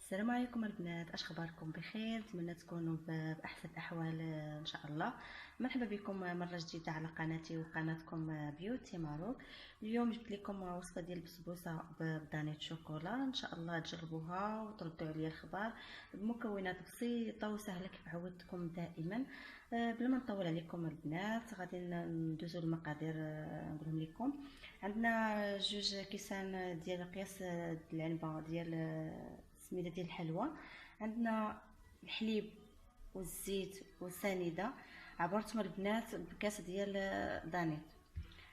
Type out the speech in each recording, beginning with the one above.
السلام عليكم البنات، اش اخباركم؟ بخير؟ نتمنى تكونوا باحسن الاحوال ان شاء الله. مرحبا بكم مره جديده على قناتي وقناتكم بيوتي ماروك. اليوم جبت لكم وصفه ديال البسبوسه بدانيت شوكولا، ان شاء الله تجربوها وتردوا عليا الخبر بمكونات بسيطه وسهله كيف عودتكم دائما. بلا ما نطول عليكم البنات غادي ندوزو المقادير، نقولهم لكم. عندنا جوج كيسان ديال قياس العنبه ديال سميده ديال الحلوى. عندنا الحليب والزيت والسنيده، عبرتهم البنات بكاس ديال دانيت.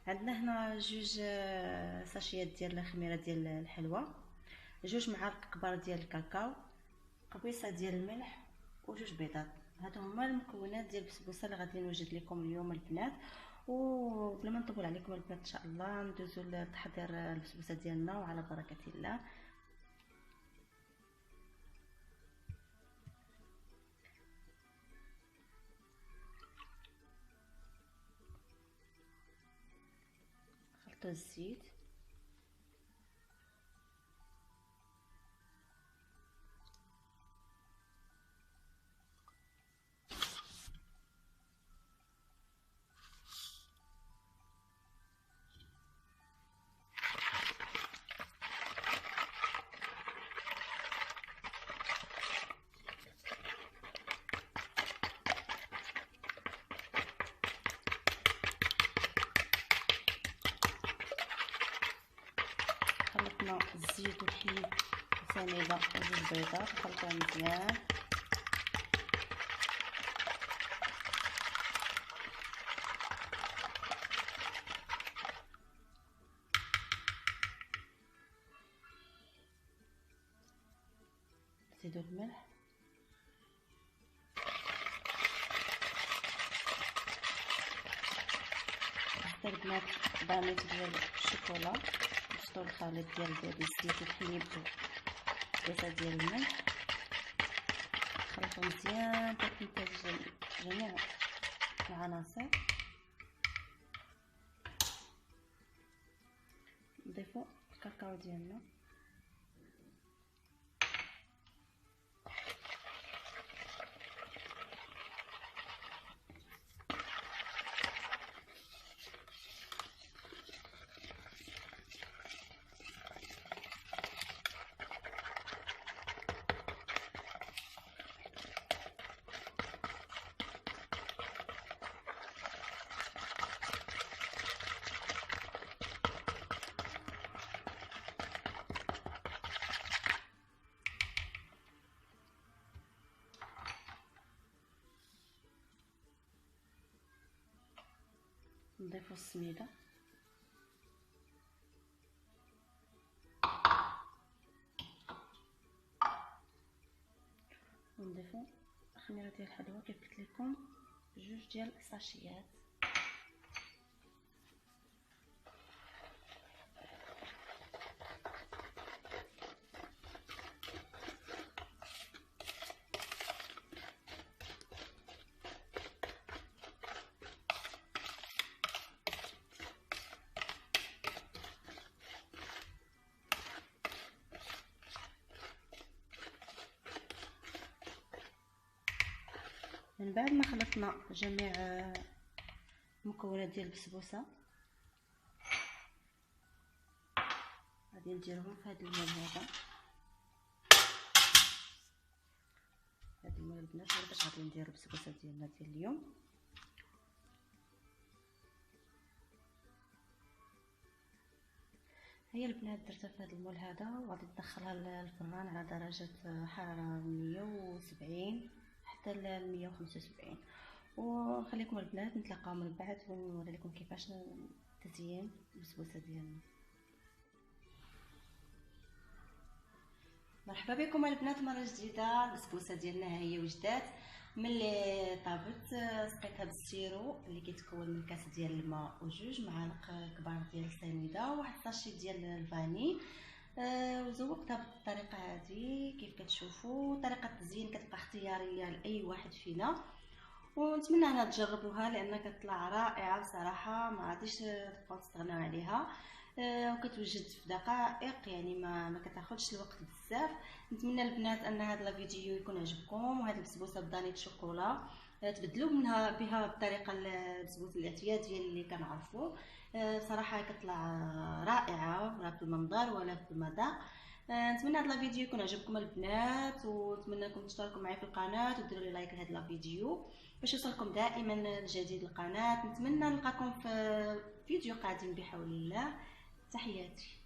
عندنا هنا جوج ساشيات ديال الخميره ديال الحلوى، جوج معالق كبار ديال الكاكاو، قبيصه ديال الملح وجوج بيضات. هادو هما المكونات ديال البسبوسه اللي غادي نوجد لكم اليوم البنات. وبلا ما نطول عليكم البنات ان شاء الله ندوزو لتحضير البسبوسه ديالنا وعلى بركه الله. خلطوا الزيت، خلطنا الزيت والحليب والسنيده وجوج بيضات خلطوهم مزيان. نزيدو الملح، حتى البنات بانيت ديال الشوكولا، نشطو الخليط ديال الزيت والحليب وقيسه ديال الملح، خلطو مزيان حتى تمتزج جميع العناصر. نضيفو الكاكاو ديالنا، نضيفو السميده، ونضيفو الخميره ديال الحلوى كيف قلت لكم جوج ديال الساشيات. من بعد ما خلطنا جميع المكونات ديال البسبوسه غادي نديرهم في هذا المول هذا. هذا المول البنات هو باش غادي نديرو البسبوسه ديالنا ديال اليوم. هي البنات درتها في هذا المول هذا وغادي ندخلها للفران على درجه حراره 170 حتى ل 175، وخليكم البنات نتلاقاو من بعد ونوري لكم كيفاش تزيين البسبوسه ديالنا. مرحبا بكم البنات مره جديده. البسبوسه ديالنا ها هي وجدات. ملي طابت سقيتها بالسيرو اللي كيتكون من كاس ديال الماء وجوج معالق كبار ديال السنيده وواحد الساشي ديال الفاني. وزوقتها بالطريقه هذه كيف كتشوفوا. طريقه التزيين كتبقى اختياريه لاي واحد فينا، ونتمنى انها تجربوها لان كتطلع رائعه بصراحه، ما غاديش تبقاو تستغناو عليها. وكتوجد في دقائق، يعني ما كتاخذش الوقت بزاف. نتمنى البنات ان هذا الفيديو يكون عجبكم، وهذه البسبوسه بدانيت شوكولا تبدلوا بها بطريقه البسبوس الاعتياديه اللي كنعرفوا. صراحه كتطلع رائعه، لا في المنظر ولا في المذاق. نتمنى هذا الفيديو يكون عجبكم البنات، ونتمنى انكم تشتركوا معي في القناه وديروا لي لايك لهذا الفيديو باش يوصلكم دائما الجديد القناه. نتمنى نلقاكم في فيديو قادم بحول الله. تحياتي.